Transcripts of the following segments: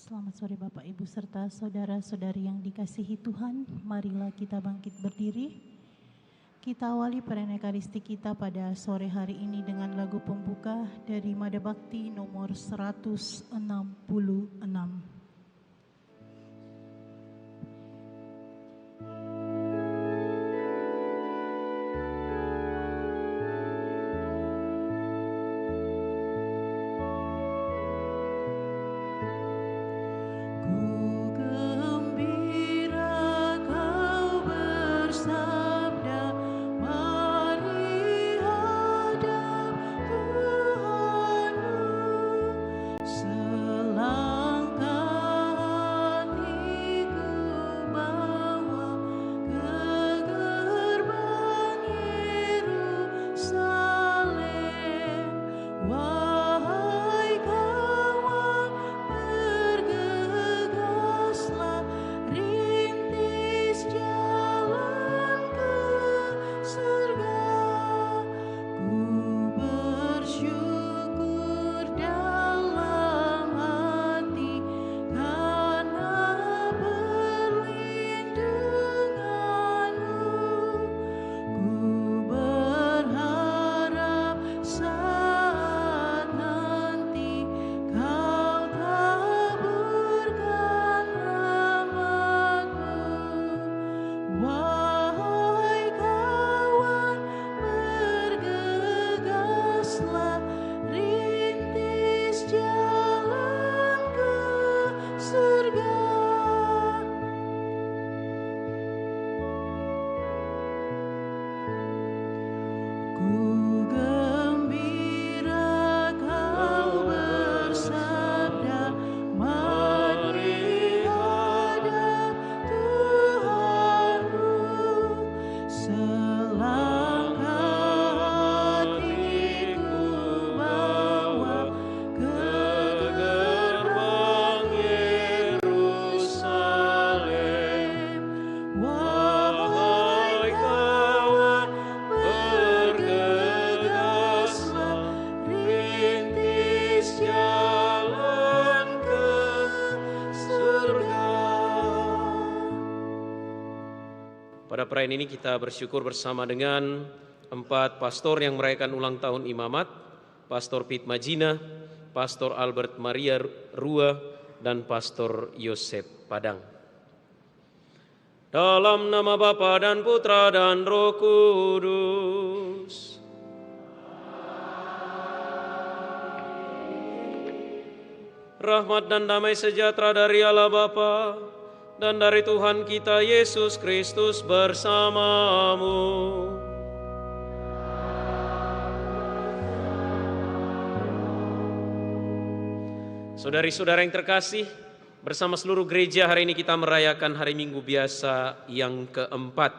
Selamat sore Bapak Ibu serta saudara-saudari yang dikasihi Tuhan. Marilah kita bangkit berdiri. Kita awali perayaan Ekaristi kita pada sore hari ini dengan lagu pembuka dari Mada Bakti nomor 166. Pada perayaan ini kita bersyukur bersama dengan 4 pastor yang merayakan ulang tahun imamat, Pastor Pit Majina, Pastor Albert Maria Rua, dan Pastor Yosef Padang. Dalam nama Bapa dan Putra dan Roh Kudus. Rahmat dan damai sejahtera dari Allah Bapa dan dari Tuhan kita Yesus Kristus bersamamu. Saudari-saudara yang terkasih, bersama seluruh gereja hari ini kita merayakan hari Minggu biasa yang keempat.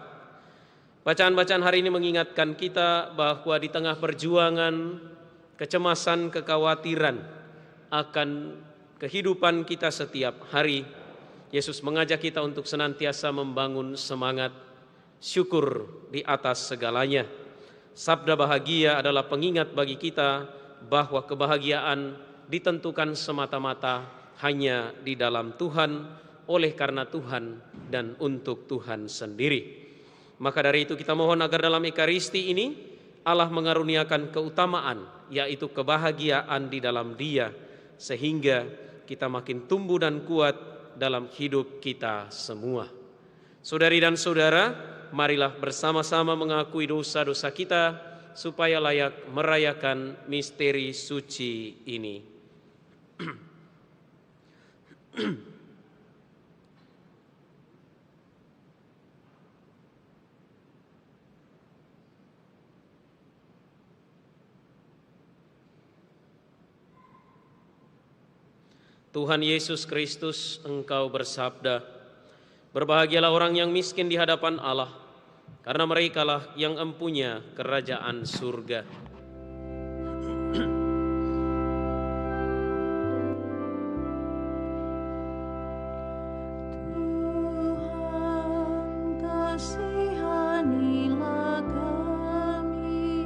Bacaan-bacaan hari ini mengingatkan kita bahwa di tengah perjuangan, kecemasan, kekhawatiran akan kehidupan kita setiap hari, Yesus mengajak kita untuk senantiasa membangun semangat syukur di atas segalanya. Sabda bahagia adalah pengingat bagi kita bahwa kebahagiaan ditentukan semata-mata hanya di dalam Tuhan, oleh karena Tuhan dan untuk Tuhan sendiri. Maka dari itu kita mohon agar dalam Ekaristi ini Allah mengaruniakan keutamaan, yaitu kebahagiaan di dalam Dia, sehingga kita makin tumbuh dan kuat dalam hidup kita semua. Saudari dan saudara, marilah bersama-sama mengakui dosa-dosa kita supaya layak merayakan misteri suci ini. Tuhan Yesus Kristus, Engkau bersabda, "Berbahagialah orang yang miskin di hadapan Allah, karena merekalah yang empunya kerajaan surga." Tuhan, kasihanilah kami.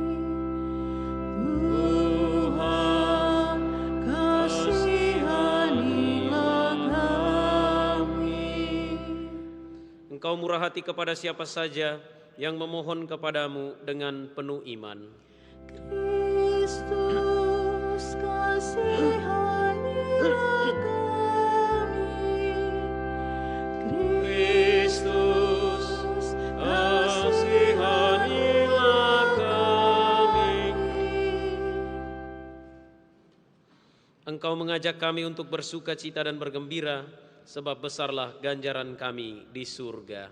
Engkau murah hati kepada siapa saja yang memohon kepadamu dengan penuh iman. Kristus, kasihanilah kami. Kristus, kasihanilah kami. Engkau mengajak kami untuk bersuka cita dan bergembira, sebab besarlah ganjaran kami di surga.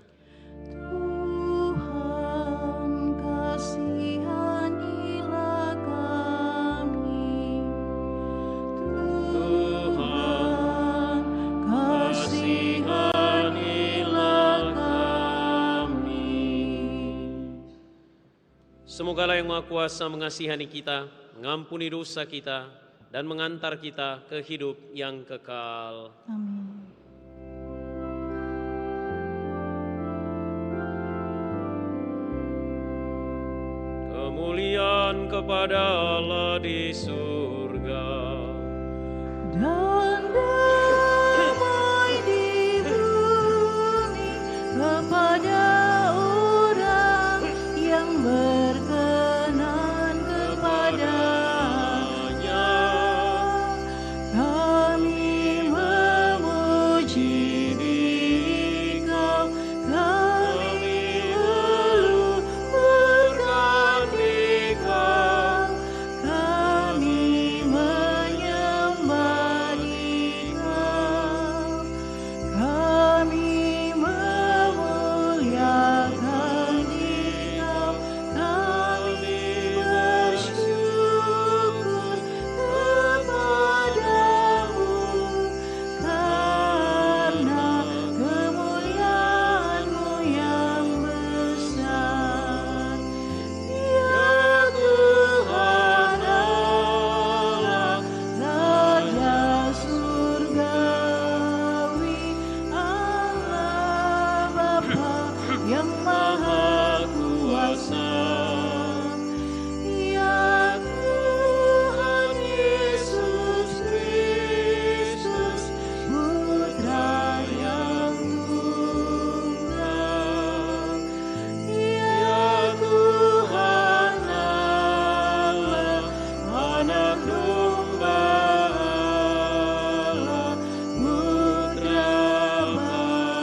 Tuhan, kasihanilah kami. Tuhan, kasihanilah kami. Semogalah Yang Maha Kuasa mengasihani kita, mengampuni dosa kita, dan mengantar kita ke hidup yang kekal. Amin. Kemuliaan kepada Allah di surga Dan damai di bumi kepada orang yang berkenan kepadanya. Kami memuji Dikau, kami meluhurkan Dikau, kami menyembah Dikau, kami memuliakan Dikau, kami bersyukur kepadamu karena kemuliaan-Mu yang besar. Ya Tuhan Allah, Raja surgawi, Allah Bapa yang Maha Kuasa. Ya Tuhan Yesus Kristus, Putra yang tunggal. Ya Tuhan Allah, Anak Domba Allah, Putra Bapa.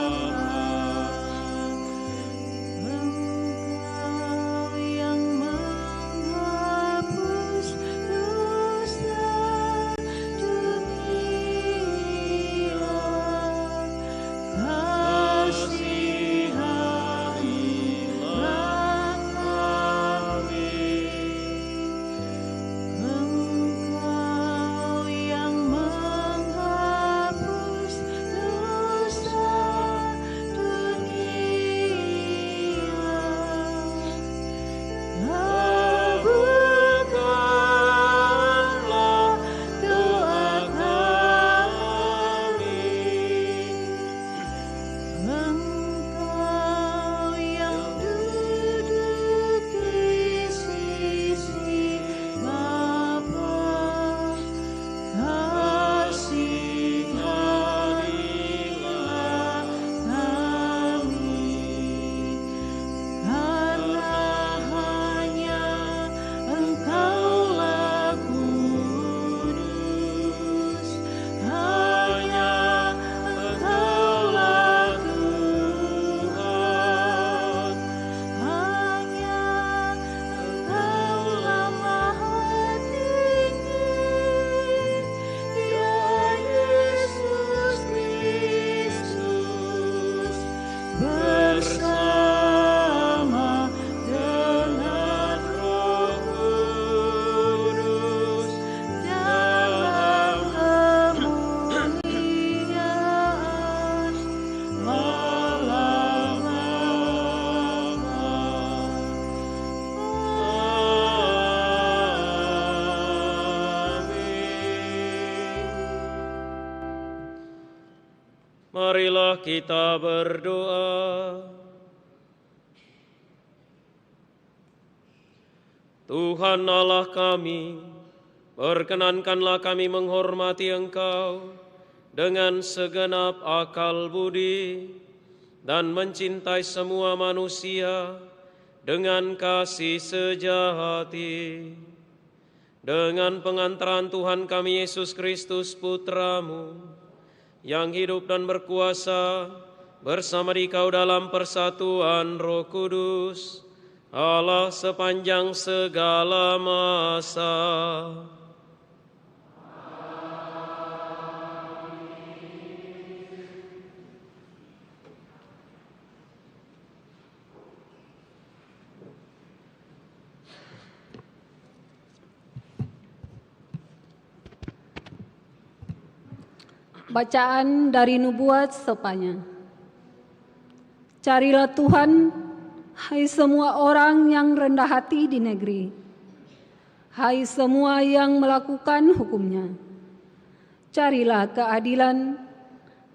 Engkau yang menghapus dosa dunia, kasihanilah kami. Engkau yang menghapus dosa dunia, kabulkanlah doa kami. Engkau yang duduk di sisi Bapa, kasihanilah kami. Karena hanya Engkaulah kudus, hanya Engkaulah Tuhan, hanya Engkaulah Maha Tinggi. Ya Yesus Kristus, bersama dengan Roh Kudus dalam kemuliaan Allah Bapa. Amin. Marilah kita berdoa. Tuhan Allah kami, perkenankanlah kami menghormati Engkau dengan segenap akal budi dan mencintai semua manusia dengan kasih sejati. Dengan pengantaran Tuhan kami Yesus Kristus Putra-Mu, yang hidup dan berkuasa bersama Dikau dalam persatuan Roh Kudus, Allah sepanjang segala masa. Bacaan dari nubuat Sefanya. Carilah Tuhan, hai semua orang yang rendah hati di negeri. Hai semua yang melakukan hukum-Nya. Carilah keadilan,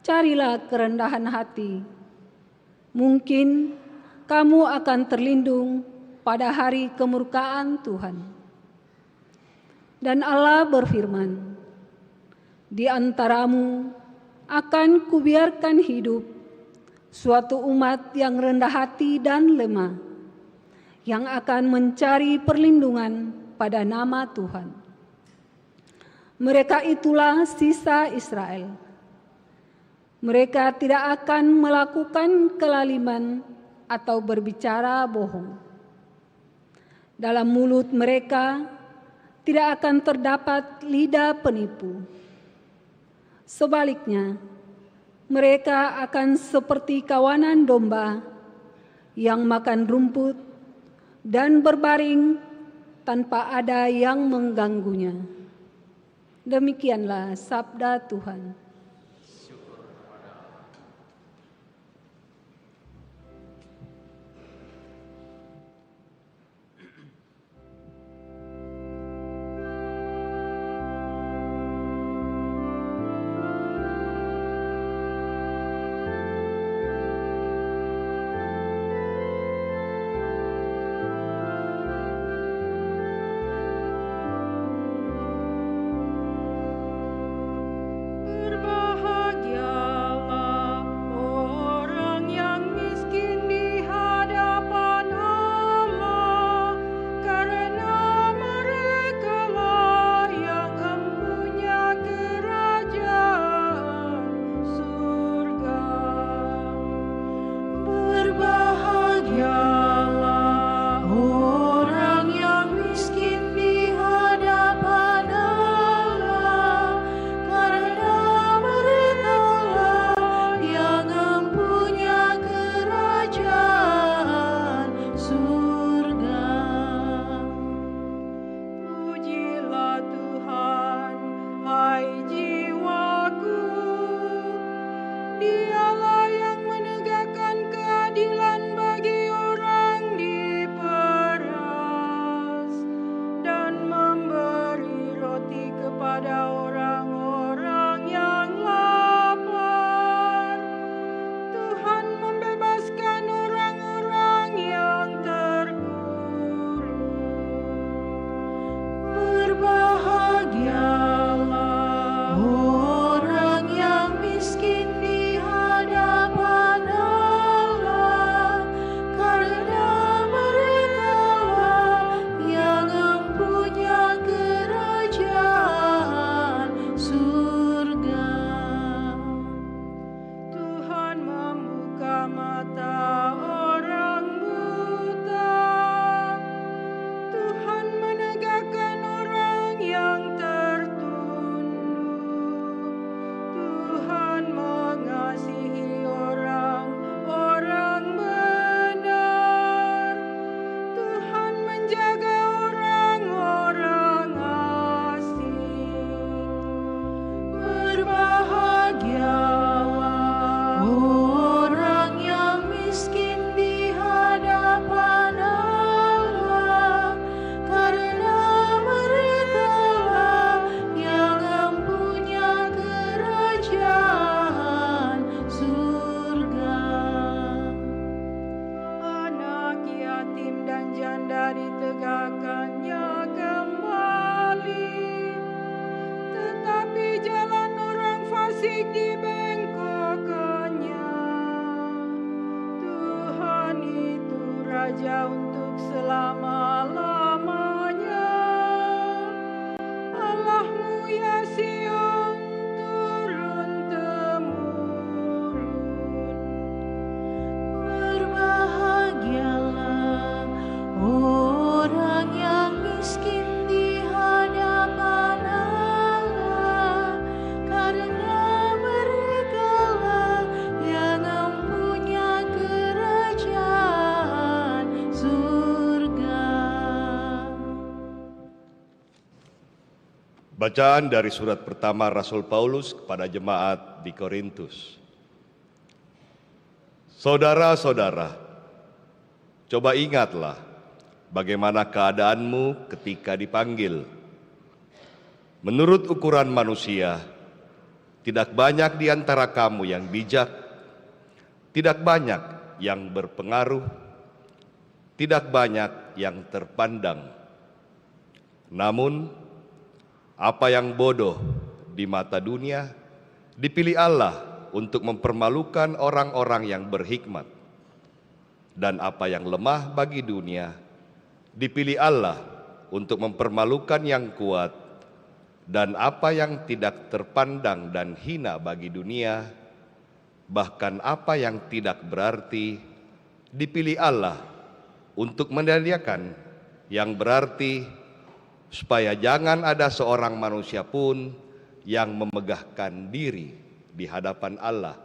carilah kerendahan hati. Mungkin kamu akan terlindung pada hari kemurkaan Tuhan. Dan Allah berfirman, di antaramu akan kubiarkan hidup suatu umat yang rendah hati dan lemah, yang akan mencari perlindungan pada nama Tuhan. Mereka itulah sisa Israel. Mereka tidak akan melakukan kelaliman atau berbicara bohong. Dalam mulut mereka tidak akan terdapat lidah penipu. Sebaliknya, mereka akan seperti kawanan domba yang makan rumput dan berbaring tanpa ada yang mengganggunya. Demikianlah sabda Tuhan. Bacaan dari surat pertama Rasul Paulus kepada jemaat di Korintus. Saudara-saudara, coba ingatlah bagaimana keadaanmu ketika dipanggil. Menurut ukuran manusia, tidak banyak di antara kamu yang bijak, tidak banyak yang berpengaruh, tidak banyak yang terpandang. Namun, apa yang bodoh di mata dunia dipilih Allah untuk mempermalukan orang-orang yang berhikmat. Dan apa yang lemah bagi dunia dipilih Allah untuk mempermalukan yang kuat. Dan apa yang tidak terpandang dan hina bagi dunia, bahkan apa yang tidak berarti, dipilih Allah untuk menjadikan yang berarti, supaya jangan ada seorang manusia pun yang memegahkan diri di hadapan Allah.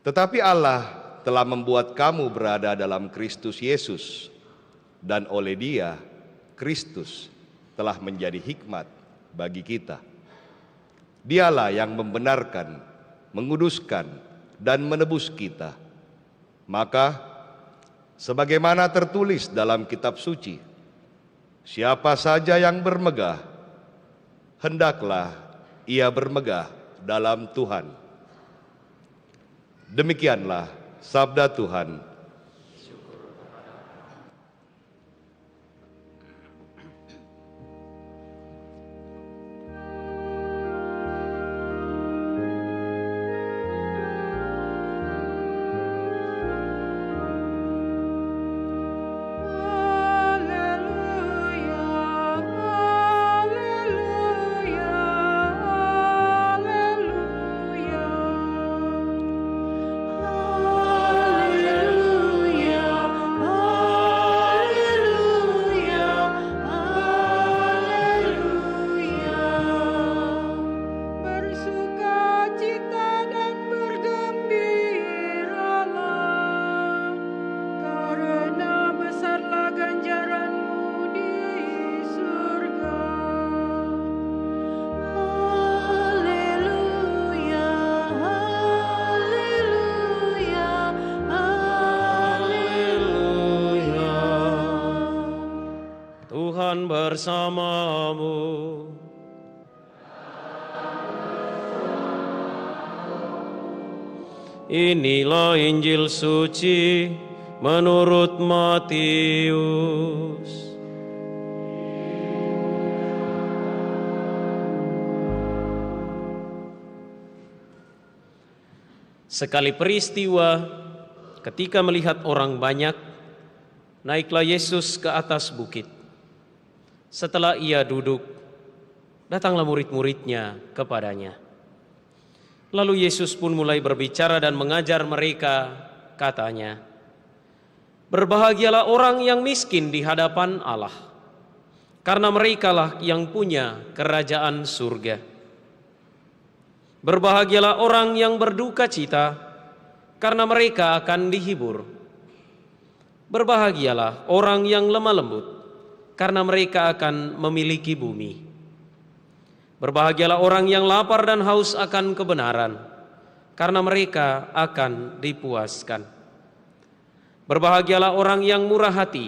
Tetapi Allah telah membuat kamu berada dalam Kristus Yesus, dan oleh Dia, Kristus telah menjadi hikmat bagi kita. Dialah yang membenarkan, menguduskan, dan menebus kita. Maka, sebagaimana tertulis dalam kitab suci, siapa saja yang bermegah, hendaklah ia bermegah dalam Tuhan. Demikianlah sabda Tuhan. Tuhan bersamamu. Inilah Injil suci menurut Matius. Sekali peristiwa, ketika melihat orang banyak, naiklah Yesus ke atas bukit. Setelah ia duduk, datanglah murid-muridnya kepadanya. Lalu Yesus pun mulai berbicara dan mengajar mereka, katanya, "Berbahagialah orang yang miskin di hadapan Allah, karena merekalah yang punya kerajaan surga. Berbahagialah orang yang berduka cita, karena mereka akan dihibur. Berbahagialah orang yang lemah lembut, karena mereka akan memiliki bumi. Berbahagialah orang yang lapar dan haus akan kebenaran, karena mereka akan dipuaskan. Berbahagialah orang yang murah hati,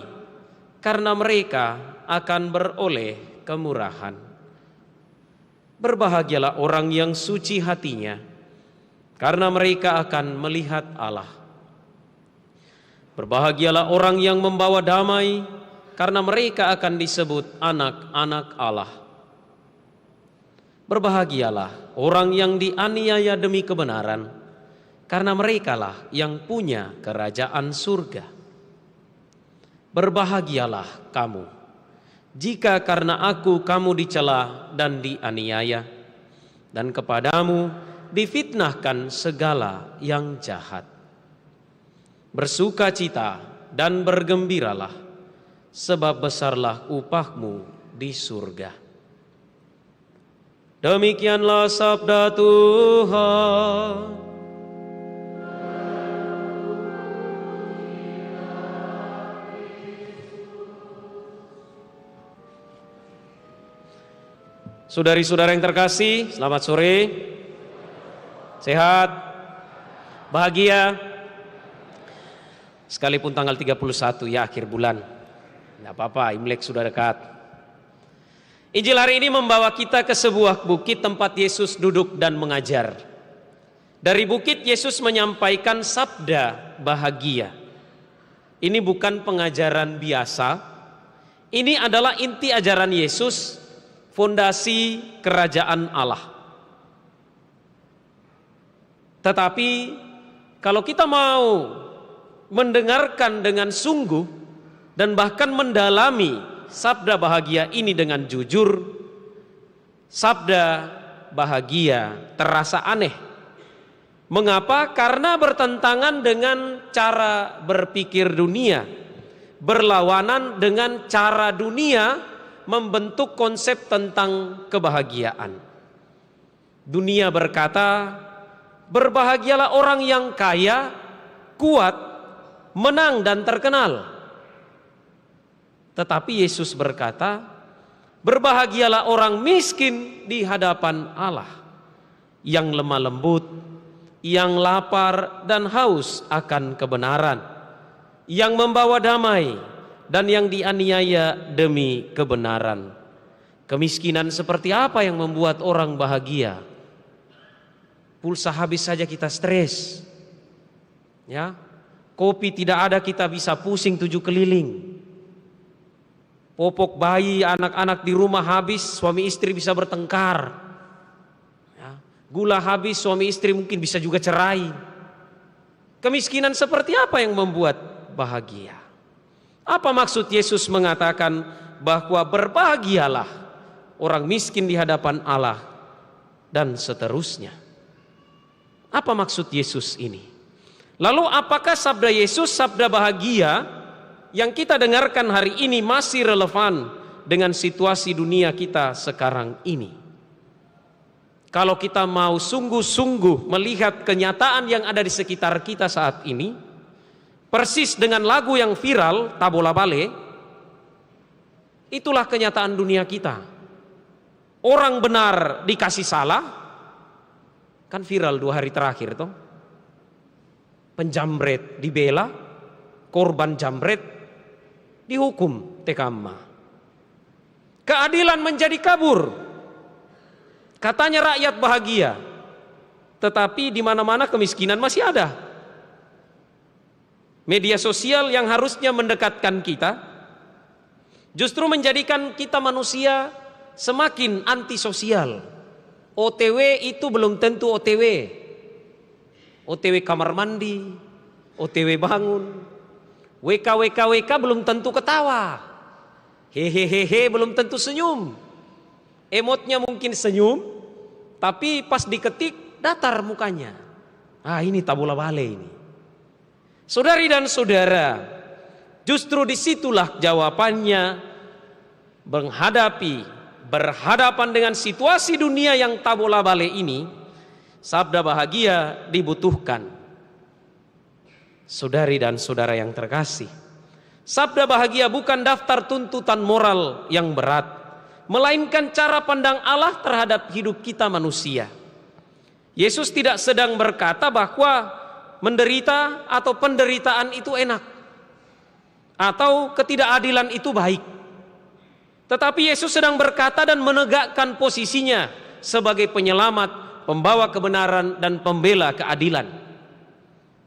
karena mereka akan beroleh kemurahan. Berbahagialah orang yang suci hatinya, karena mereka akan melihat Allah. Berbahagialah orang yang membawa damai, karena mereka akan disebut anak-anak Allah. Berbahagialah orang yang dianiaya demi kebenaran, karena merekalah yang punya kerajaan surga. Berbahagialah kamu, jika karena aku kamu dicela dan dianiaya, dan kepadamu difitnahkan segala yang jahat. Bersukacita dan bergembiralah, sebab besarlah upahmu di surga." Demikianlah sabda Tuhan. Saudari-saudara yang terkasih, selamat sore. Sehat? Bahagia? Sekalipun tanggal 31 ya, akhir bulan. Tidak apa-apa, Imlek sudah dekat. Injil hari ini membawa kita ke sebuah bukit tempat Yesus duduk dan mengajar. Dari bukit Yesus menyampaikan sabda bahagia. Ini bukan pengajaran biasa. Ini adalah inti ajaran Yesus, fondasi kerajaan Allah. Tetapi kalau kita mau mendengarkan dengan sungguh dan bahkan mendalami sabda bahagia ini dengan jujur, sabda bahagia terasa aneh. Mengapa? Karena bertentangan dengan cara berpikir dunia, berlawanan dengan cara dunia membentuk konsep tentang kebahagiaan. Dunia berkata, berbahagialah orang yang kaya, kuat, menang dan terkenal. Tetapi Yesus berkata, berbahagialah orang miskin di hadapan Allah, yang lemah lembut, yang lapar dan haus akan kebenaran, yang membawa damai dan yang dianiaya demi kebenaran. Kemiskinan seperti apa yang membuat orang bahagia? Pulsa habis saja kita stres, ya. Kopi tidak ada kita bisa pusing 7 keliling. Popok bayi anak-anak di rumah habis, suami istri bisa bertengkar. Gula habis, suami istri mungkin bisa juga cerai. Kemiskinan seperti apa yang membuat bahagia? Apa maksud Yesus mengatakan bahwa berbahagialah orang miskin di hadapan Allah dan seterusnya? Apa maksud Yesus ini? Lalu apakah sabda Yesus, sabda bahagia yang kita dengarkan hari ini masih relevan dengan situasi dunia kita sekarang ini? Kalau kita mau sungguh-sungguh melihat kenyataan yang ada di sekitar kita saat ini, persis dengan lagu yang viral, Tabola Bale, itulah kenyataan dunia kita. Orang benar dikasih salah, kan viral 2 hari terakhir toh. Penjamret dibela, korban jambret dihukum tekama. Keadilan menjadi kabur. Katanya rakyat bahagia, tetapi di mana-mana kemiskinan masih ada. Media sosial yang harusnya mendekatkan kita, justru menjadikan kita manusia semakin antisosial. OTW itu belum tentu OTW. OTW kamar mandi, OTW bangun, WK belum tentu ketawa. Hehehehe belum tentu senyum. Emotnya mungkin senyum, tapi pas diketik datar mukanya. Ini Tabola Bale ini. Saudari dan saudara, justru disitulah jawabannya berhadapan dengan situasi dunia yang Tabola Bale ini. Sabda bahagia dibutuhkan. Saudari dan saudara yang terkasih, sabda bahagia bukan daftar tuntutan moral yang berat, melainkan cara pandang Allah terhadap hidup kita manusia. Yesus tidak sedang berkata bahwa menderita atau penderitaan itu enak, atau ketidakadilan itu baik. Tetapi Yesus sedang berkata dan menegakkan posisinya sebagai penyelamat, pembawa kebenaran dan pembela keadilan.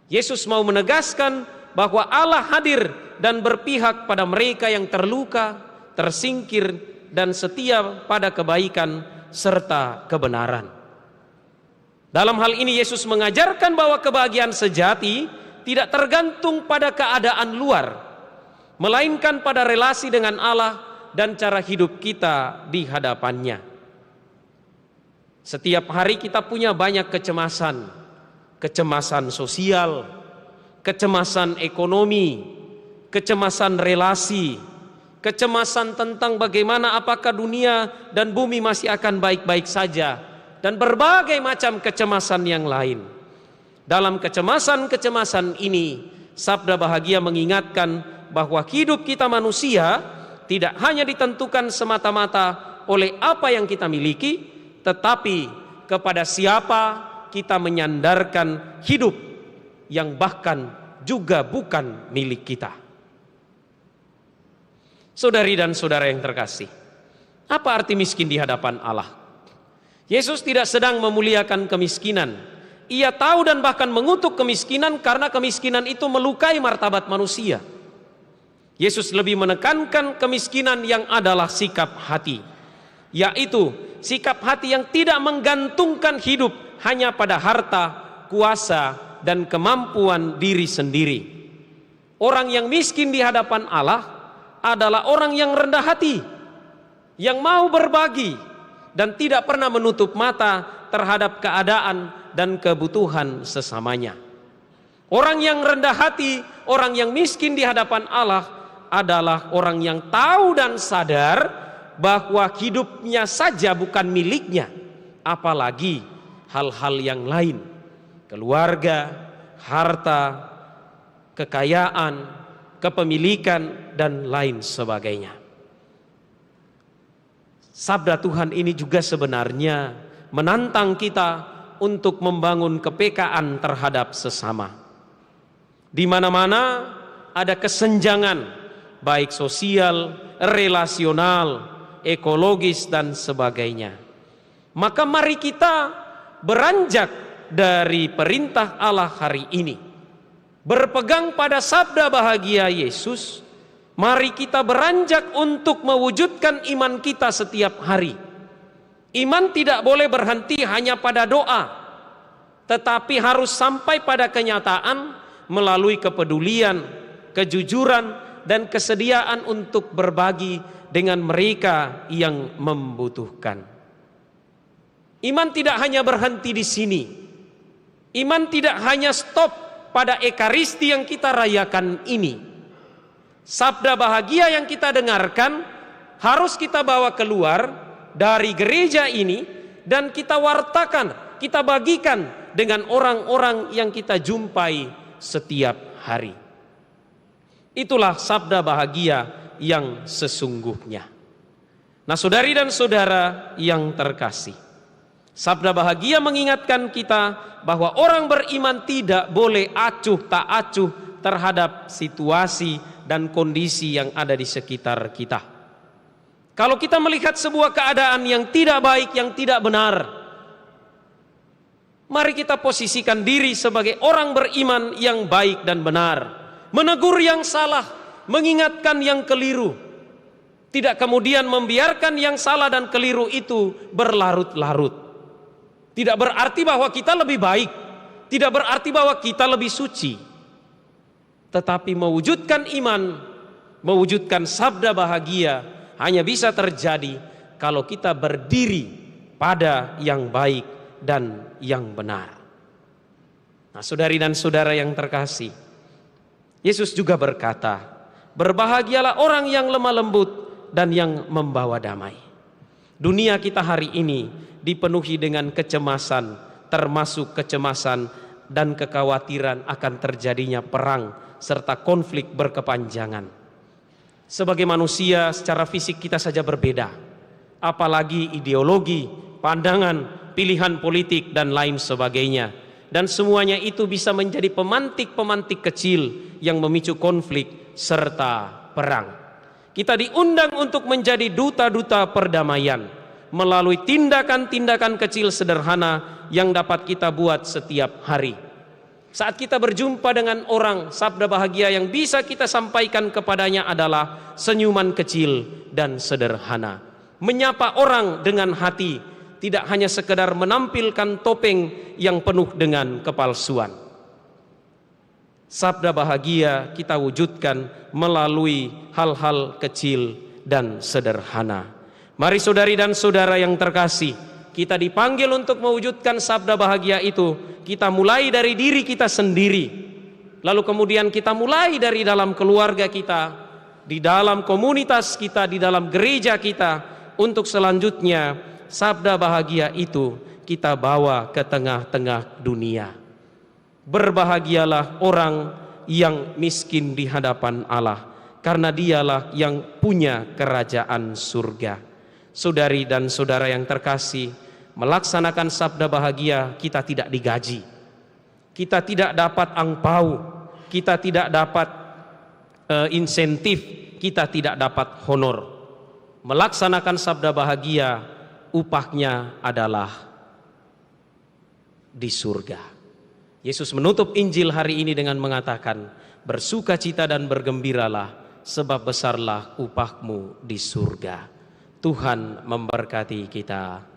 Yesus mau menegaskan bahwa Allah hadir dan berpihak pada mereka yang terluka, tersingkir, dan setia pada kebaikan serta kebenaran. Dalam hal ini Yesus mengajarkan bahwa kebahagiaan sejati tidak tergantung pada keadaan luar, melainkan pada relasi dengan Allah dan cara hidup kita di hadapannya. Setiap hari kita punya banyak kecemasan, kecemasan sosial, kecemasan ekonomi, kecemasan relasi, kecemasan tentang bagaimana apakah dunia dan bumi masih akan baik-baik saja, dan berbagai macam kecemasan yang lain. Dalam kecemasan-kecemasan ini, sabda bahagia mengingatkan bahwa hidup kita manusia tidak hanya ditentukan semata-mata oleh apa yang kita miliki, tetapi kepada siapa kita menyandarkan hidup yang bahkan juga bukan milik kita. Saudari dan saudara yang terkasih, apa arti miskin di hadapan Allah? Yesus tidak sedang memuliakan kemiskinan. Ia tahu dan bahkan mengutuk kemiskinan karena kemiskinan itu melukai martabat manusia. Yesus lebih menekankan kemiskinan yang adalah sikap hati, yaitu sikap hati yang tidak menggantungkan hidup hanya pada harta, kuasa, dan kemampuan diri sendiri. Orang yang miskin di hadapan Allah adalah orang yang rendah hati, yang mau berbagi dan tidak pernah menutup mata terhadap keadaan dan kebutuhan sesamanya. Orang yang rendah hati, orang yang miskin di hadapan Allah adalah orang yang tahu dan sadar bahwa hidupnya saja bukan miliknya, apalagi hal-hal yang lain, keluarga, harta, kekayaan, kepemilikan, dan lain sebagainya. Sabda Tuhan ini juga sebenarnya menantang kita untuk membangun kepekaan terhadap sesama. Di mana-mana ada kesenjangan, baik sosial, relasional, ekologis, dan sebagainya. Maka mari kita beranjak dari perintah Allah hari ini, berpegang pada sabda bahagia Yesus. Mari kita beranjak untuk mewujudkan iman kita setiap hari. Iman tidak boleh berhenti hanya pada doa, tetapi harus sampai pada kenyataan melalui kepedulian, kejujuran, dan kesediaan untuk berbagi dengan mereka yang membutuhkan. Iman tidak hanya berhenti di sini. Iman tidak hanya stop pada ekaristi yang kita rayakan ini. Sabda bahagia yang kita dengarkan harus kita bawa keluar dari gereja ini dan kita wartakan, kita bagikan dengan orang-orang yang kita jumpai setiap hari. Itulah sabda bahagia yang sesungguhnya. Nah, saudari dan saudara yang terkasih, sabda bahagia mengingatkan kita bahwa orang beriman tidak boleh acuh tak acuh terhadap situasi dan kondisi yang ada di sekitar kita. Kalau kita melihat sebuah keadaan yang tidak baik, yang tidak benar, mari kita posisikan diri sebagai orang beriman yang baik dan benar, menegur yang salah, mengingatkan yang keliru, tidak kemudian membiarkan yang salah dan keliru itu berlarut-larut. Tidak berarti bahwa kita lebih baik, tidak berarti bahwa kita lebih suci. Tetapi mewujudkan iman, mewujudkan sabda bahagia hanya bisa terjadi kalau kita berdiri pada yang baik dan yang benar. Nah, saudari dan saudara yang terkasih, Yesus juga berkata, berbahagialah orang yang lemah lembut dan yang membawa damai. Dunia kita hari ini dipenuhi dengan kecemasan, termasuk kecemasan dan kekhawatiran akan terjadinya perang serta konflik berkepanjangan. Sebagai manusia secara fisik kita saja berbeda, apalagi ideologi, pandangan, pilihan politik dan lain sebagainya. Dan semuanya itu bisa menjadi pemantik-pemantik kecil yang memicu konflik serta perang. Kita diundang untuk menjadi duta-duta perdamaian melalui tindakan-tindakan kecil sederhana yang dapat kita buat setiap hari. Saat kita berjumpa dengan orang, sabda bahagia yang bisa kita sampaikan kepadanya adalah senyuman kecil dan sederhana. Menyapa orang dengan hati, tidak hanya sekedar menampilkan topeng yang penuh dengan kepalsuan. Sabda bahagia kita wujudkan melalui hal-hal kecil dan sederhana. Mari saudari dan saudara yang terkasih, kita dipanggil untuk mewujudkan sabda bahagia itu. Kita mulai dari diri kita sendiri, lalu kemudian kita mulai dari dalam keluarga kita, di dalam komunitas kita, di dalam gereja kita, untuk selanjutnya sabda bahagia itu kita bawa ke tengah-tengah dunia. Berbahagialah orang yang miskin di hadapan Allah, karena dialah yang punya kerajaan surga. Saudari dan saudara yang terkasih, melaksanakan sabda bahagia kita tidak digaji. Kita tidak dapat angpau, kita tidak dapat insentif, kita tidak dapat honor. Melaksanakan sabda bahagia, upahnya adalah di surga. Yesus menutup Injil hari ini dengan mengatakan, bersukacita dan bergembiralah, sebab besarlah upahmu di surga. Tuhan memberkati kita.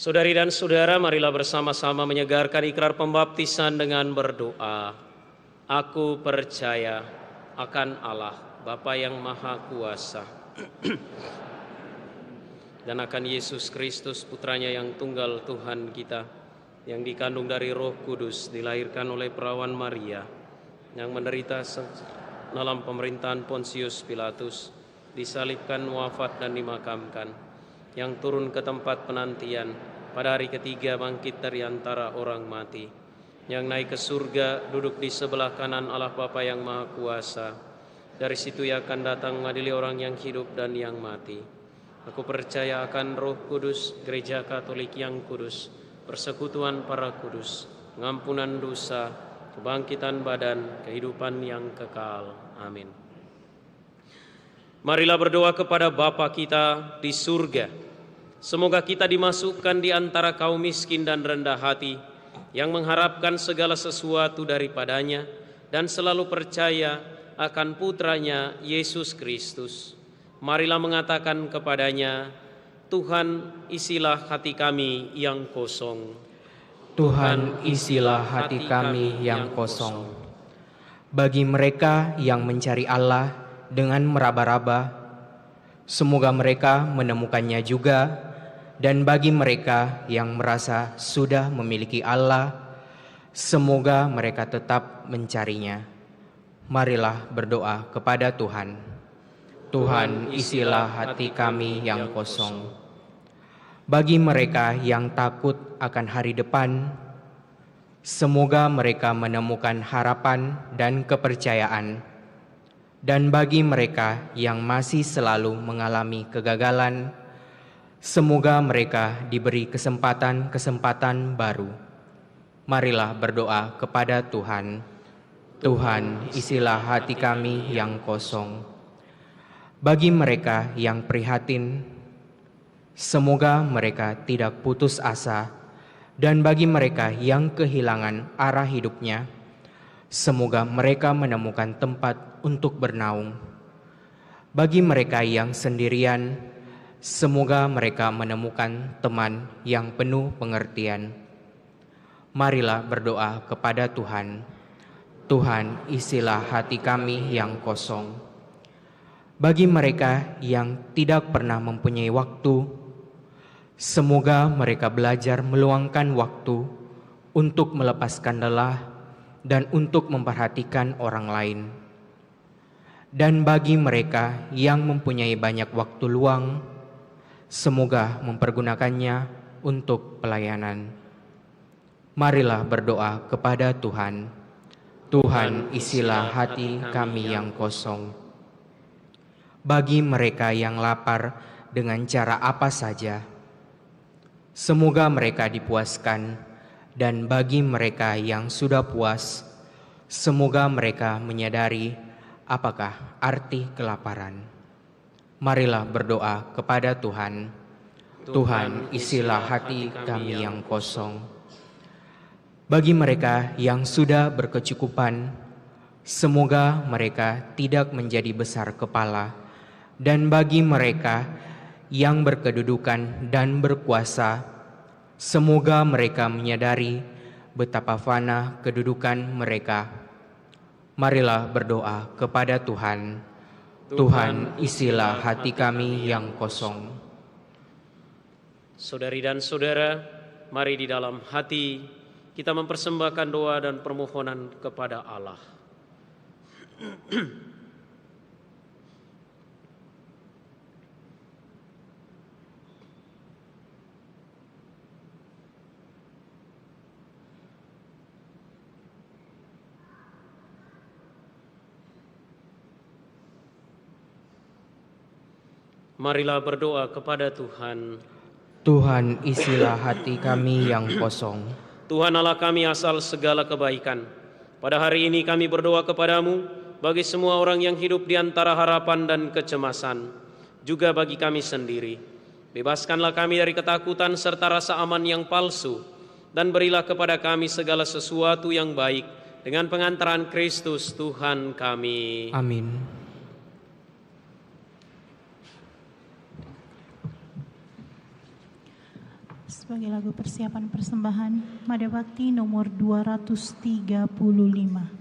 Saudari dan saudara, marilah bersama-sama menyegarkan ikrar pembaptisan dengan berdoa. Aku percaya akan Allah, Bapa yang Maha Kuasa, dan akan Yesus Kristus, Putranya yang tunggal Tuhan kita, yang dikandung dari Roh Kudus, dilahirkan oleh perawan Maria, yang menderita dalam pemerintahan Pontius Pilatus, disalibkan, wafat dan dimakamkan, yang turun ke tempat penantian, pada hari ketiga bangkit dari antara orang mati, yang naik ke surga, duduk di sebelah kanan Allah Bapa yang Maha Kuasa. Dari situ ia akan datang mengadili orang yang hidup dan yang mati. Aku percaya akan Roh Kudus, Gereja Katolik yang kudus, persekutuan para kudus, pengampunan dosa, kebangkitan badan, kehidupan yang kekal. Amin. Marilah berdoa kepada Bapa kita di surga. Semoga kita dimasukkan di antara kaum miskin dan rendah hati, yang mengharapkan segala sesuatu daripadanya dan selalu percaya akan Putranya Yesus Kristus. Marilah mengatakan kepadanya, Tuhan, isilah hati kami yang kosong. Tuhan, isilah hati kami yang kosong. Bagi mereka yang mencari Allah dengan meraba-raba, semoga mereka menemukannya juga. Dan bagi mereka yang merasa sudah memiliki Allah, semoga mereka tetap mencarinya. Marilah berdoa kepada Tuhan. Tuhan, isilah hati kami yang kosong. Bagi mereka yang takut akan hari depan, semoga mereka menemukan harapan dan kepercayaan. Dan bagi mereka yang masih selalu mengalami kegagalan, semoga mereka diberi kesempatan-kesempatan baru. Marilah berdoa kepada Tuhan. Tuhan, isilah hati kami yang kosong. Bagi mereka yang prihatin, semoga mereka tidak putus asa. Dan bagi mereka yang kehilangan arah hidupnya, semoga mereka menemukan tempat untuk bernaung. Bagi mereka yang sendirian, semoga mereka menemukan teman yang penuh pengertian. Marilah berdoa kepada Tuhan. Tuhan, isilah hati kami yang kosong. Bagi mereka yang tidak pernah mempunyai waktu, semoga mereka belajar meluangkan waktu untuk melepaskan lelah dan untuk memperhatikan orang lain. Dan bagi mereka yang mempunyai banyak waktu luang, semoga mempergunakannya untuk pelayanan. Marilah berdoa kepada Tuhan. Tuhan, isilah hati kami yang kosong. Bagi mereka yang lapar dengan cara apa saja, semoga mereka dipuaskan. Dan bagi mereka yang sudah puas, semoga mereka menyadari apakah arti kelaparan. Marilah berdoa kepada Tuhan. Tuhan, isilah hati kami yang kosong. Bagi mereka yang sudah berkecukupan, semoga mereka tidak menjadi besar kepala. Dan bagi mereka yang berkedudukan dan berkuasa, semoga mereka menyadari betapa fana kedudukan mereka. Marilah berdoa kepada Tuhan. Tuhan, isilah hati kami yang kosong. Saudari dan saudara, mari di dalam hati kita mempersembahkan doa dan permohonan kepada Allah. Marilah berdoa kepada Tuhan. Tuhan, isilah hati kami yang kosong. Tuhan Allah kami, asal segala kebaikan. Pada hari ini kami berdoa kepadamu bagi semua orang yang hidup di antara harapan dan kecemasan, juga bagi kami sendiri. Bebaskanlah kami dari ketakutan serta rasa aman yang palsu, dan berilah kepada kami segala sesuatu yang baik dengan pengantaran Kristus Tuhan kami. Amin. Sebagai lagu persiapan persembahan, Mada Bakti nomor 235.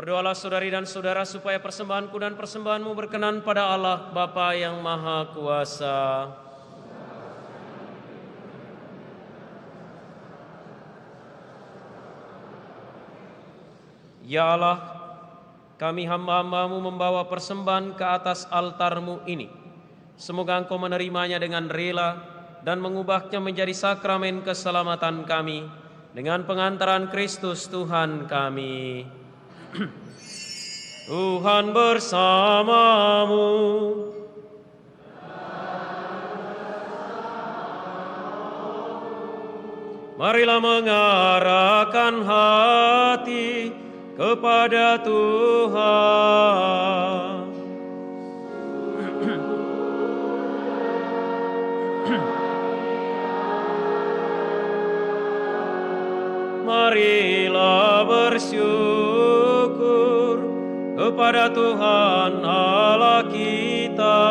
Berdoalah saudari dan saudara supaya persembahanku dan persembahanmu berkenan pada Allah Bapa yang Maha Kuasa. Ya Allah, kami hamba-hambamu membawa persembahan ke atas altar-Mu ini. Semoga Engkau menerimanya dengan rela dan mengubahnya menjadi sakramen keselamatan kami dengan pengantaran Kristus Tuhan kami. Tuhan bersamamu. Marilah mengarahkan hati kepada Tuhan. Marilah bersyukur kepada Tuhan Allah kita.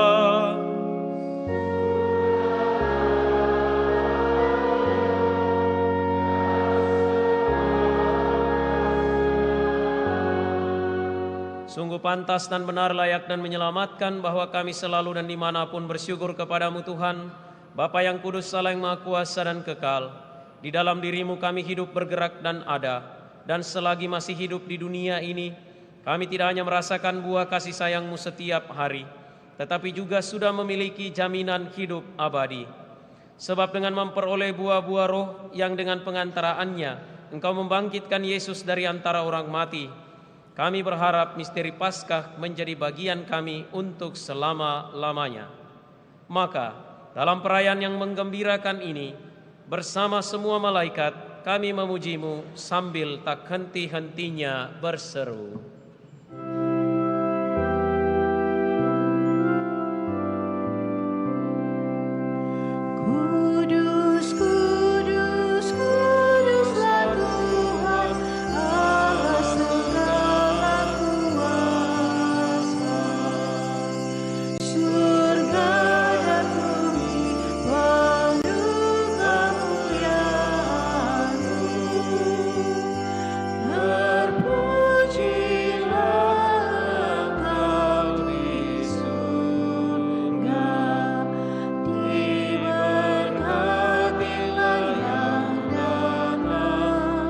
Sungguh pantas dan benar, layak dan menyelamatkan bahwa kami selalu dan dimanapun bersyukur kepadamu Tuhan, Bapa yang kudus, Allah yang maha kuasa dan kekal. Di dalam dirimu kami hidup, bergerak dan ada. Dan selagi masih hidup di dunia ini, kami tidak hanya merasakan buah kasih sayangmu setiap hari, tetapi juga sudah memiliki jaminan hidup abadi. Sebab dengan memperoleh buah-buah roh yang dengan pengantaraannya Engkau membangkitkan Yesus dari antara orang mati, kami berharap misteri Paskah menjadi bagian kami untuk selama-lamanya. Maka, dalam perayaan yang menggembirakan ini, bersama semua malaikat, kami memujimu sambil tak henti-hentinya berseru. Kudus, kudus, kuduslah Tuhan, Allah segala kuasa. Surga dan bumi penuh kemuliaan-Mu. Terpujilah Engkau di surga, diberkatilah yang datang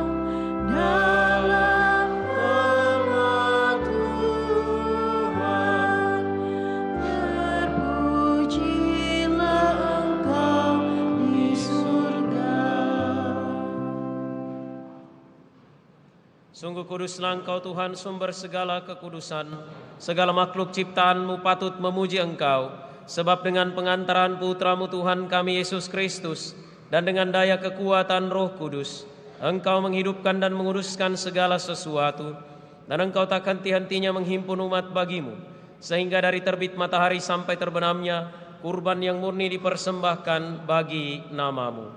dalam nama Tuhan. Terpujilah Engkau di surga. Sungguh kuduslah Engkau Tuhan, sumber segala kekudusan. Segala makhluk ciptaan-Mu patut memuji Engkau, sebab dengan pengantaran Putra-Mu Tuhan kami Yesus Kristus, dan dengan daya kekuatan Roh Kudus, Engkau menghidupkan dan menguduskan segala sesuatu, dan Engkau tak henti-hentinya menghimpun umat bagimu, sehingga dari terbit matahari sampai terbenamnya, kurban yang murni dipersembahkan bagi nama-Mu.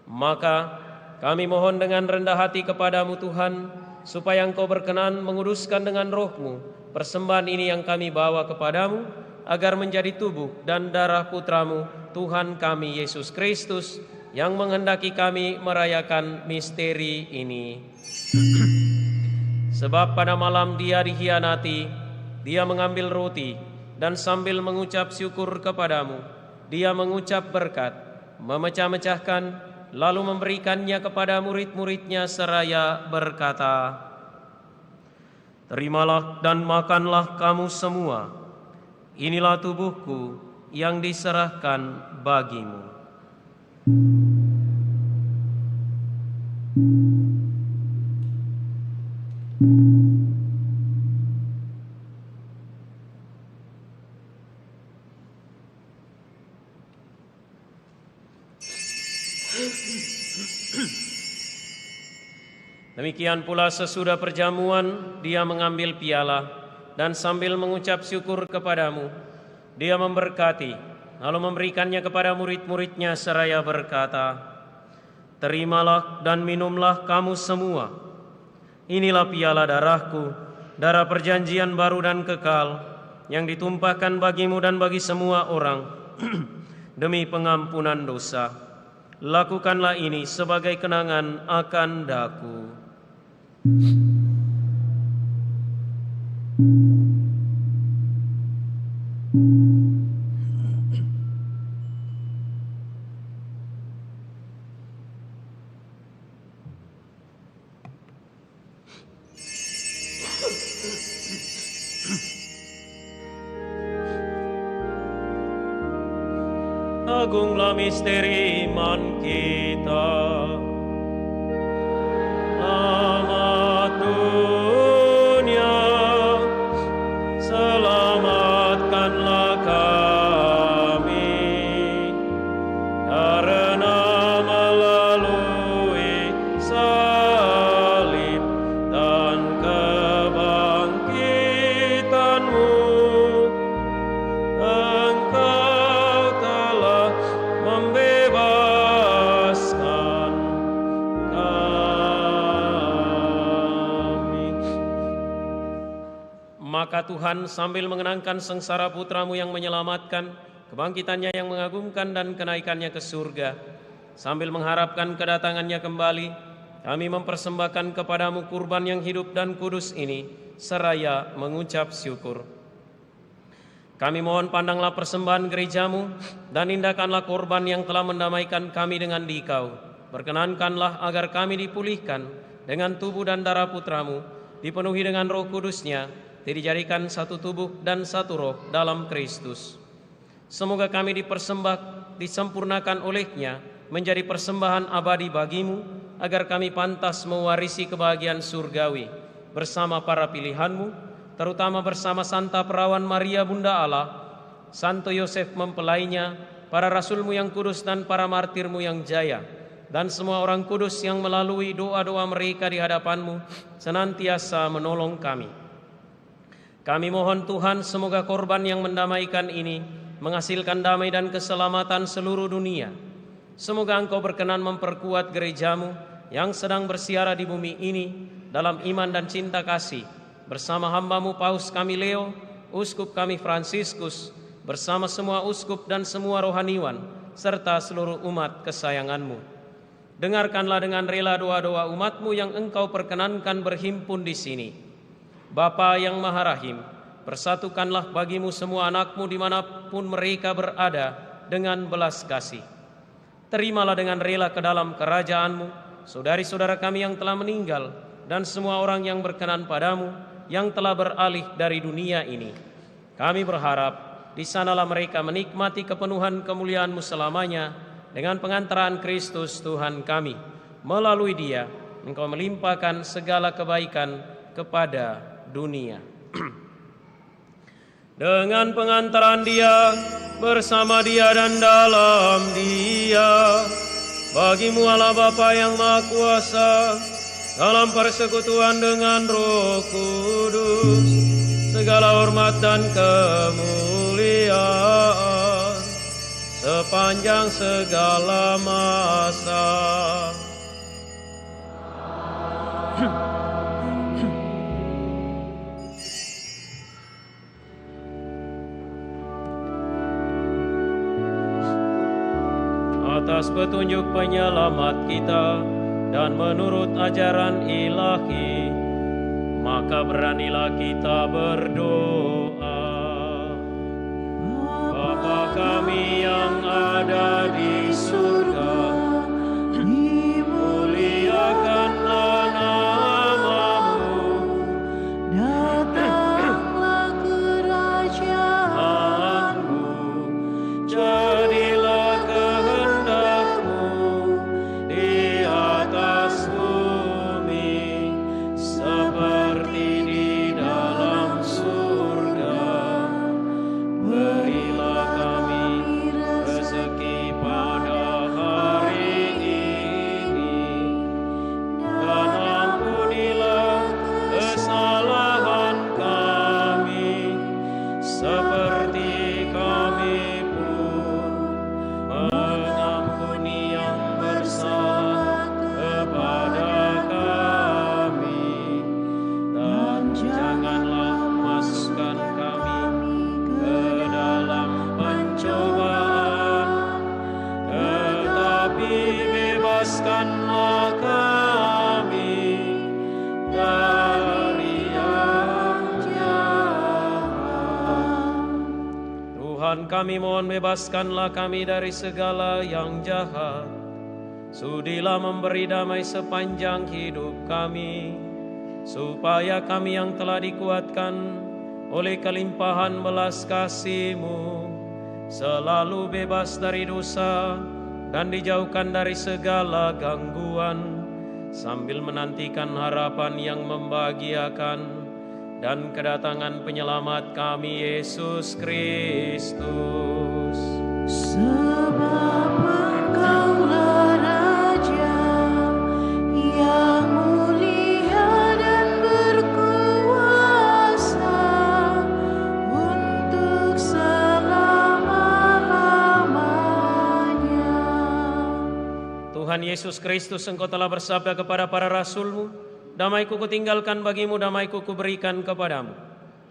Maka kami mohon dengan rendah hati kepadamu Tuhan, supaya Engkau berkenan menguduskan dengan Roh-Mu persembahan ini yang kami bawa kepadamu, agar menjadi tubuh dan darah Putra-Mu, Tuhan kami Yesus Kristus, yang menghendaki kami merayakan misteri ini. Sebab pada malam Dia dikhianati, Dia mengambil roti, dan sambil mengucap syukur kepadamu, Dia mengucap berkat, memecah-mecahkan, lalu memberikannya kepada murid-muridnya seraya berkata, "Terimalah dan makanlah kamu semua. Inilah tubuhku yang diserahkan bagimu." Demikian pula sesudah perjamuan, Dia mengambil piala, dan sambil mengucap syukur kepadamu, Dia memberkati, lalu memberikannya kepada murid-muridnya seraya berkata, "Terimalah dan minumlah kamu semua. Inilah piala darahku, darah perjanjian baru dan kekal, yang ditumpahkan bagimu dan bagi semua orang demi pengampunan dosa. Lakukanlah ini sebagai kenangan akan daku." Agunglah misteri iman kita. Selamat dunia, selamatkanlah kami, karena melalui salib dan kebangkitan-Mu, Engkau telah membebaskan kami. Maka Tuhan sambil mengenangkan sengsara Putra-Mu yang menyelamatkan, kebangkitannya yang mengagumkan dan kenaikannya ke surga, sambil mengharapkan kedatangannya kembali, kami mempersembahkan kepadamu kurban yang hidup dan kudus ini, seraya mengucap syukur. Kami mohon pandanglah persembahan gerejamu dan indahkanlah korban yang telah mendamaikan kami dengan Dikau. Berkenankanlah agar kami dipulihkan dengan tubuh dan darah putramu, dipenuhi dengan Roh Kudus-Nya, dijadikan satu tubuh dan satu roh dalam Kristus. Semoga kami disempurnakan oleh-Nya menjadi persembahan abadi bagimu, agar kami pantas mewarisi kebahagiaan surgawi bersama para pilihan-Mu, terutama bersama Santa Perawan Maria Bunda Allah, Santo Yosef mempelainya, para rasul-Mu yang kudus dan para martir-Mu yang jaya, dan semua orang kudus yang melalui doa-doa mereka di hadapan-Mu senantiasa menolong kami. Kami mohon Tuhan, semoga korban yang mendamaikan ini menghasilkan damai dan keselamatan seluruh dunia. Semoga Engkau berkenan memperkuat gereja-Mu yang sedang bersiara di bumi ini dalam iman dan cinta kasih, bersama hamba-Mu Paus kami Leo, Uskup kami Fransiskus, bersama semua uskup dan semua rohaniwan, serta seluruh umat kesayangan-Mu. Dengarkanlah dengan rela doa-doa umat-Mu yang Engkau perkenankan berhimpun di sini. Bapa yang Maha Rahim, persatukanlah bagimu semua anak-Mu dimanapun mereka berada dengan belas kasih. Terimalah dengan rela ke dalam kerajaan-Mu saudari-saudara kami yang telah meninggal dan semua orang yang berkenan padamu, yang telah beralih dari dunia ini. Kami berharap di sanalah mereka menikmati kepenuhan kemuliaan-Mu selamanya dengan pengantaran Kristus Tuhan kami. Melalui Dia Engkau melimpahkan segala kebaikan kepada dunia. Dengan pengantaran Dia, bersama Dia dan dalam Dia, bagimu Allah Bapa yang Maha Kuasa, dalam persekutuan dengan Roh Kudus, segala hormat dan kemuliaan sepanjang segala masa. Atas petunjuk penyelamat kita dan menurut ajaran ilahi, maka beranilah kita berdoa. Bapa kami yang ada di surga, dimuliakanlah nama-Mu, datanglah kerajaan-Mu, jadilah kehendak-Mu di atas bumi seperti di dalam surga. Berilah kami rezeki pada hari ini, dan ampunilah kesalahan kami seperti kami pun mengampuni yang bersalah kepada kami, dan janganlah masukkan kami ke dalam pencobaan, tetapi bebaskanlah kami dari yang jahat. Tuhan kami mohon bebaskanlah kami dari segala yang jahat. Sudilah memberi damai sepanjang hidup kami, supaya kami yang telah dikuatkan oleh kelimpahan belas kasih-Mu selalu bebas dari dosa dan dijauhkan dari segala gangguan, sambil menantikan harapan yang membahagiakan dan kedatangan penyelamat kami Yesus Kristus. Sebab Engkaulah Raja yang mulia dan berkuasa untuk selama-lamanya. Tuhan Yesus Kristus, Engkau telah bersabda kepada para rasul-Mu, damai-Ku kutinggalkan bagimu, damai-Ku kuberikan kepadamu.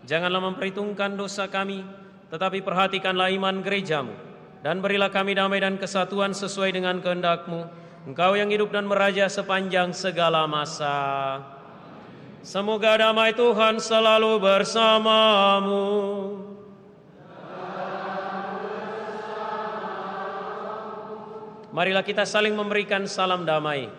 Janganlah memperhitungkan dosa kami, tetapi perhatikanlah iman gereja-Mu, dan berilah kami damai dan kesatuan sesuai dengan kehendak-Mu, Engkau yang hidup dan meraja sepanjang segala masa. Semoga damai Tuhan selalu bersamamu. Marilah kita saling memberikan salam damai.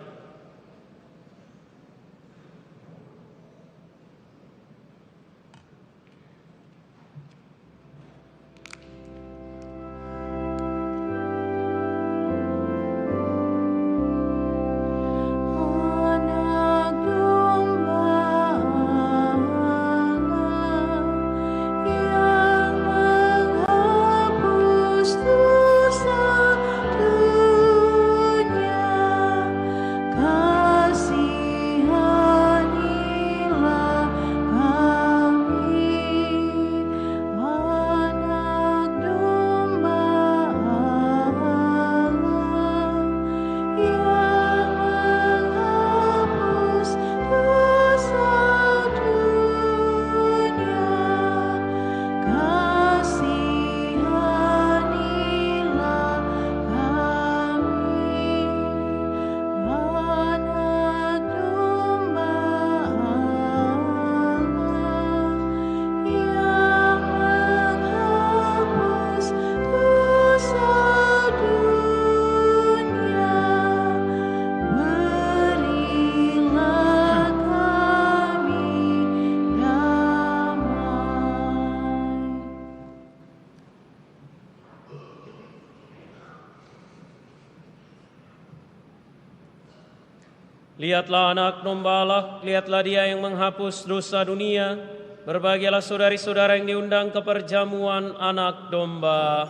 Lihatlah anak domba Allah, lihatlah dia yang menghapus dosa dunia. Berbahagialah saudari-saudara yang diundang ke perjamuan anak domba.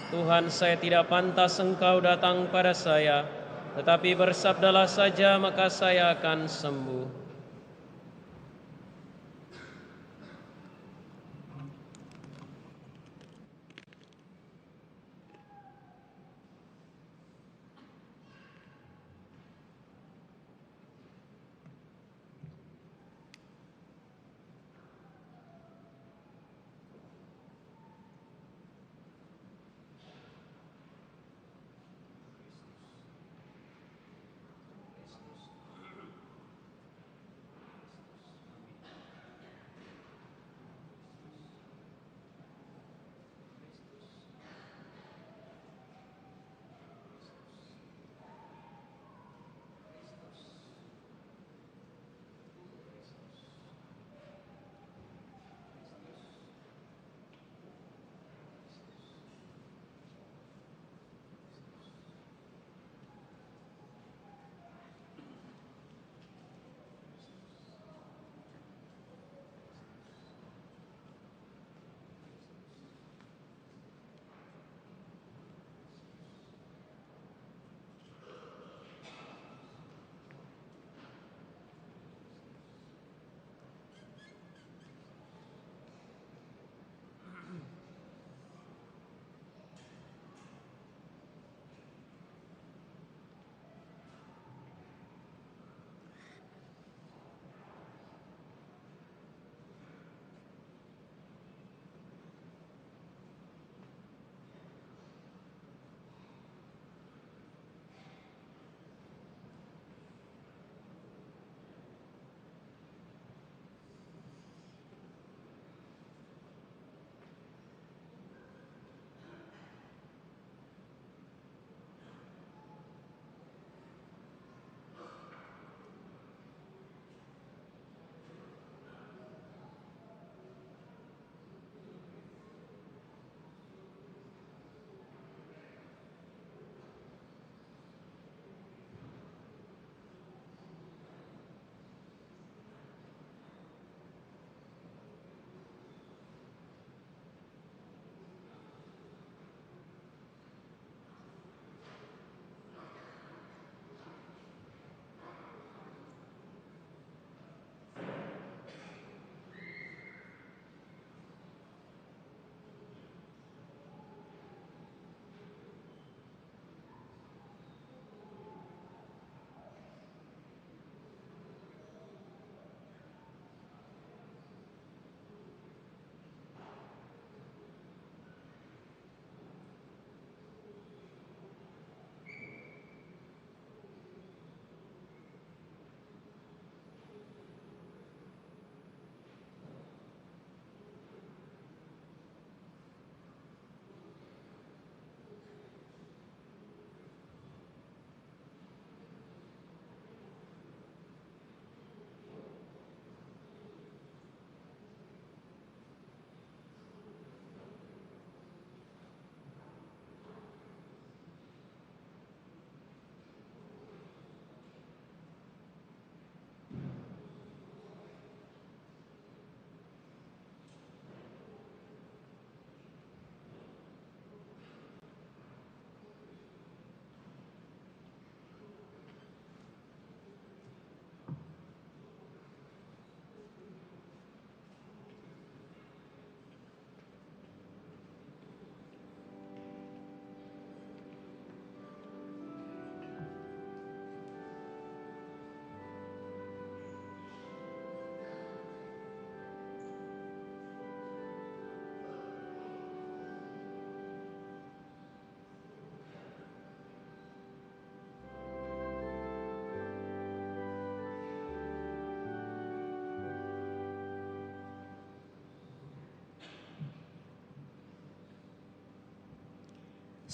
Tuhan, saya tidak pantas Engkau datang pada saya, tetapi bersabdalah saja maka saya akan sembuh.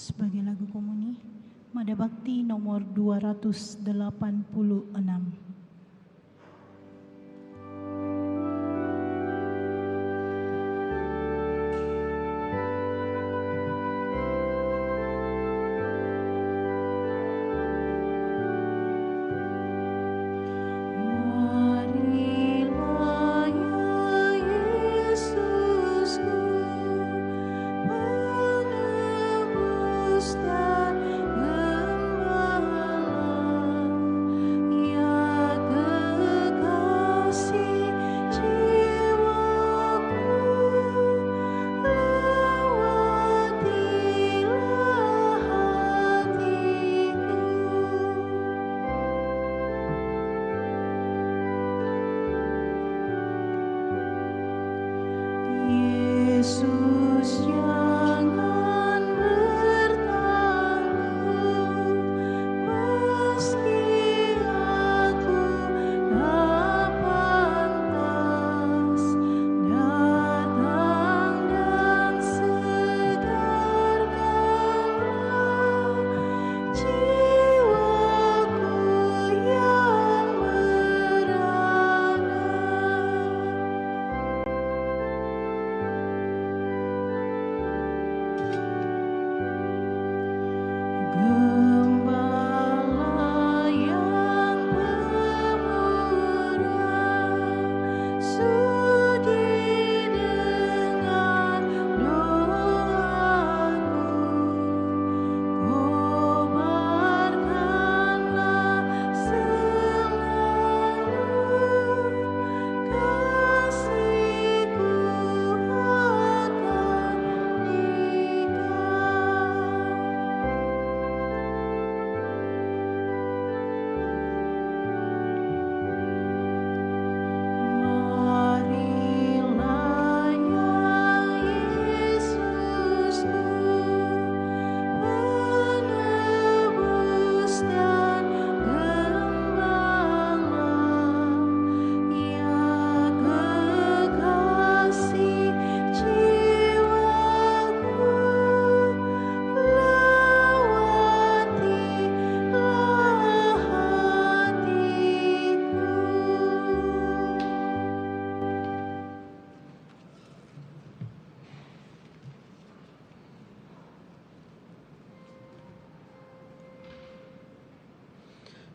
Sebagai lagu komuni, Mada Bakti nomor 286.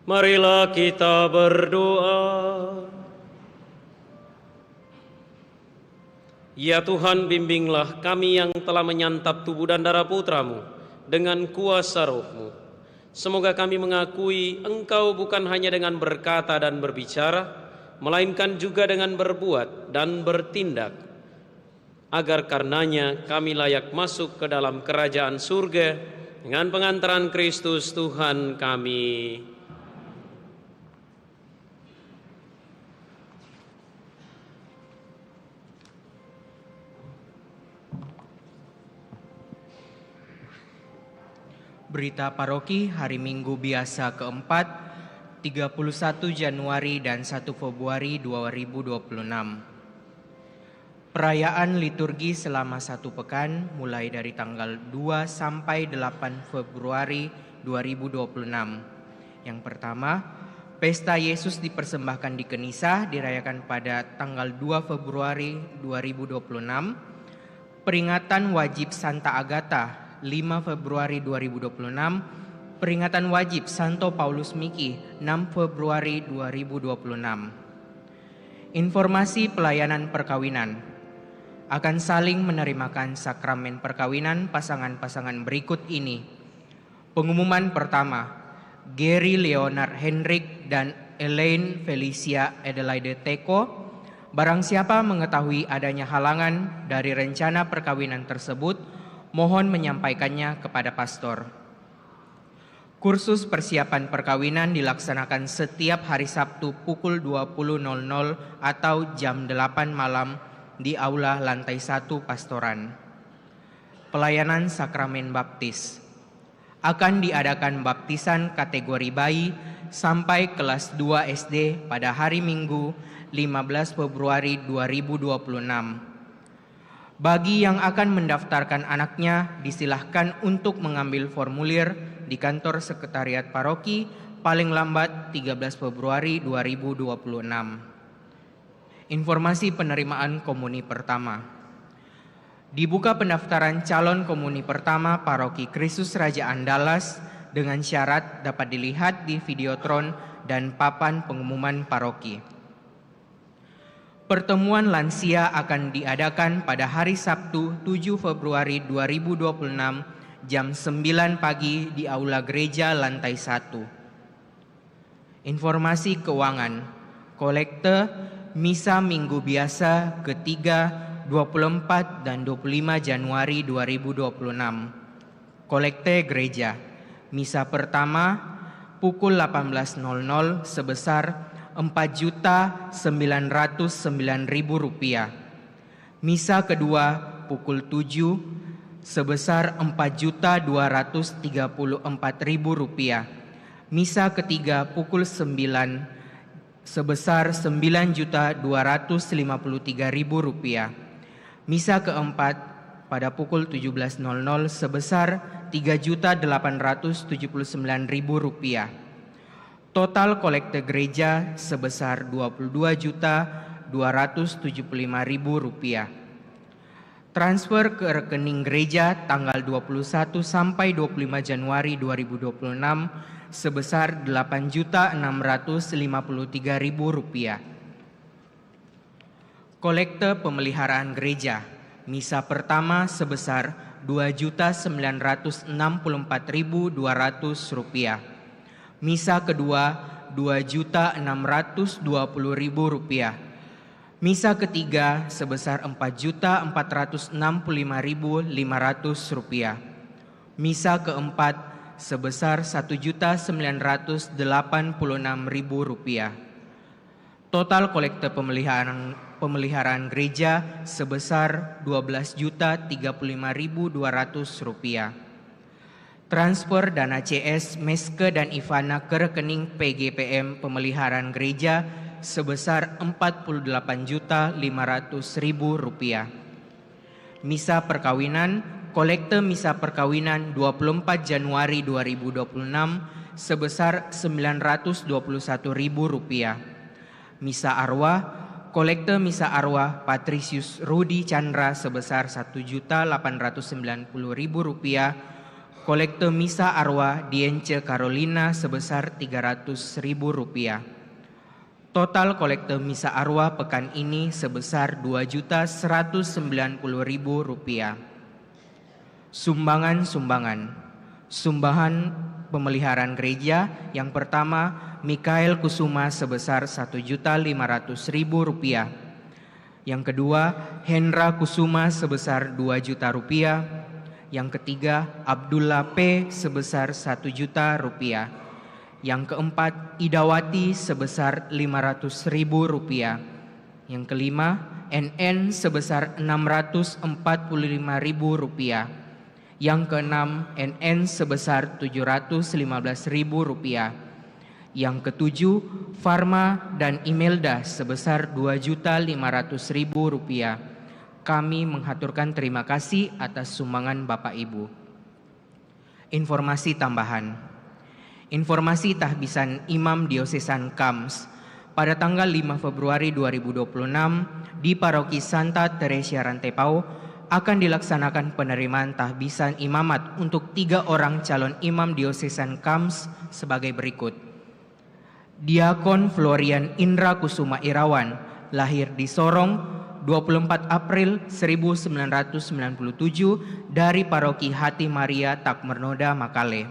Marilah kita berdoa. Ya Tuhan, bimbinglah kami yang telah menyantap tubuh dan darah Putra-Mu dengan kuasa Roh-Mu. Semoga kami mengakui Engkau bukan hanya dengan berkata dan berbicara, melainkan juga dengan berbuat dan bertindak, agar karenanya kami layak masuk ke dalam kerajaan surga dengan pengantaran Kristus Tuhan kami. Berita Paroki hari Minggu biasa keempat, 31 Januari dan 1 Februari 2026. Perayaan liturgi selama 1 pekan mulai dari tanggal 2 sampai 8 Februari 2026. Yang pertama, Pesta Yesus dipersembahkan di Kenisa dirayakan pada tanggal 2 Februari 2026. Peringatan wajib Santa Agatha 5 Februari 2026, peringatan wajib Santo Paulus Miki 6 Februari 2026. Informasi pelayanan perkawinan. Akan saling menerimakan sakramen perkawinan pasangan-pasangan berikut ini. Pengumuman pertama, Gary Leonard Hendrik dan Elaine Felicia Adelaide Teko. Barang siapa mengetahui adanya halangan dari rencana perkawinan tersebut, mohon menyampaikannya kepada pastor. Kursus persiapan perkawinan dilaksanakan setiap hari Sabtu pukul 20.00 atau jam 8 malam di aula lantai 1 pastoran. Pelayanan sakramen baptis. Akan diadakan baptisan kategori bayi sampai kelas 2 SD pada hari Minggu 15 Februari 2026. Bagi yang akan mendaftarkan anaknya, disilahkan untuk mengambil formulir di kantor sekretariat paroki paling lambat 13 Februari 2026. Informasi penerimaan komuni pertama. Dibuka pendaftaran calon komuni pertama paroki Kristus Raja Andalas dengan syarat dapat dilihat di videotron dan papan pengumuman paroki. Pertemuan lansia akan diadakan pada hari Sabtu 7 Februari 2026 jam 9 pagi di Aula Gereja lantai 1. Informasi keuangan, kolekte Misa Minggu Biasa ketiga 24 dan 25 Januari 2026. Kolekte Gereja, Misa pertama pukul 18.00 sebesar Rp4.909.000. Misa kedua pukul 7 sebesar Rp4.234.000. Misa ketiga pukul 9 sebesar Rp9.253.000. Misa keempat pada pukul 17.00 sebesar Rp3.879.000. Total kolekte gereja sebesar Rp22.275.000. Transfer ke rekening gereja tanggal 21 sampai 25 Januari 2026 sebesar Rp8.653.000. Kolekte pemeliharaan gereja, misa pertama sebesar Rp2.964.200. Misa kedua Rp2.620.000. Misa ketiga sebesar Rp4.465.500. Misa keempat sebesar Rp1.986.000. Total kolekte pemeliharaan gereja sebesar Rp12.035.200. Transfer dana CS, Meske dan Ivana ke rekening PGPM pemeliharaan gereja sebesar Rp48.500.000. Misa perkawinan, kolekte misa perkawinan 24 Januari 2026 sebesar Rp921.000. Misa arwah, kolekte misa arwah Patricius Rudi Chandra sebesar Rp1.890.000. Kolekte misa arwah Dience Carolina sebesar Rp300.000. Total kolekte misa arwah pekan ini sebesar Rp2.190.000. Sumbangan pemeliharaan gereja yang pertama Mikael Kusuma sebesar Rp1.500.000. Yang kedua Hendra Kusuma sebesar Rp2 juta. Yang ketiga, Abdullah P. sebesar Rp1 juta. Yang keempat, Idawati sebesar Rp500.000. Yang kelima, NN sebesar Rp645.000. Yang keenam, NN sebesar Rp715.000. Yang ketujuh, Farma dan Imelda sebesar Rp2.500.000. Kami menghaturkan terima kasih atas sumbangan Bapak Ibu. Informasi tambahan. Informasi tahbisan Imam Diosesan Kams pada tanggal 5 Februari 2026 di Paroki Santa Teresia Rantepao akan dilaksanakan penerimaan tahbisan imamat untuk 3 orang calon imam Diosesan Kams sebagai berikut. Diakon Florian Indra Kusuma Irawan, lahir di Sorong 24 April 1997 dari Paroki Hati Maria Takmernoda Makale.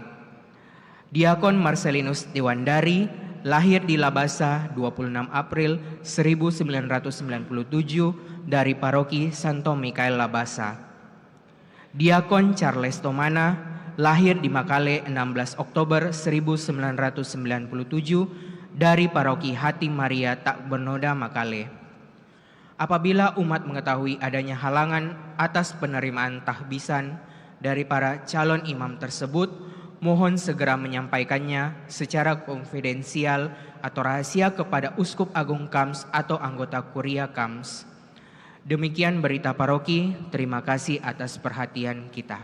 Diakon Marcelinus Dewandari, lahir di Labasa 26 April 1997 dari Paroki Santo Mikael Labasa. Diakon Charles Tomana, lahir di Makale 16 Oktober 1997 dari Paroki Hati Maria Takmernoda Makale. Apabila umat mengetahui adanya halangan atas penerimaan tahbisan dari para calon imam tersebut, mohon segera menyampaikannya secara konfidensial atau rahasia kepada Uskup Agung Kams atau anggota Kuria Kams. Demikian berita paroki, terima kasih atas perhatian kita.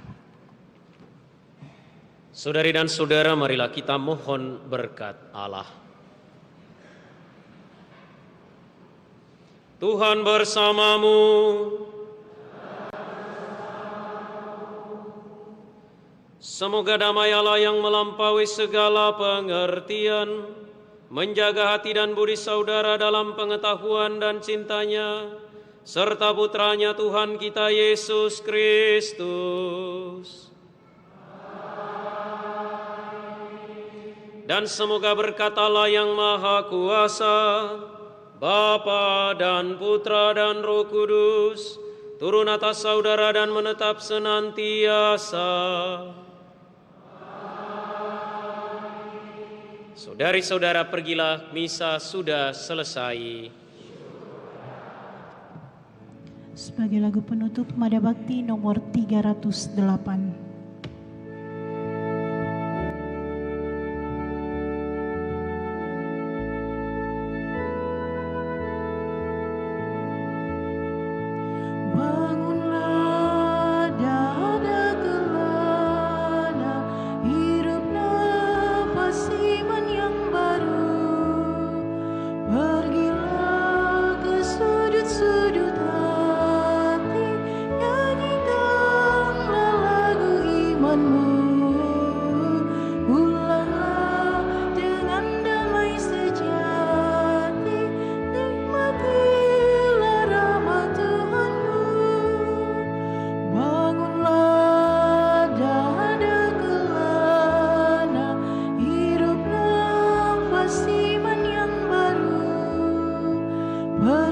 Saudari dan saudara, marilah kita mohon berkat Allah. Tuhan bersamamu. Semoga damai Allah yang melampaui segala pengertian menjaga hati dan budi saudara dalam pengetahuan dan cintanya, serta putranya Tuhan kita Yesus Kristus. Dan semoga berkat Allah yang Maha Kuasa, Bapa dan Putra dan Roh Kudus, turun atas saudara dan menetap senantiasa. Saudari-saudara, pergilah, misa sudah selesai. Sebagai lagu penutup, Mada Bakti nomor 308. But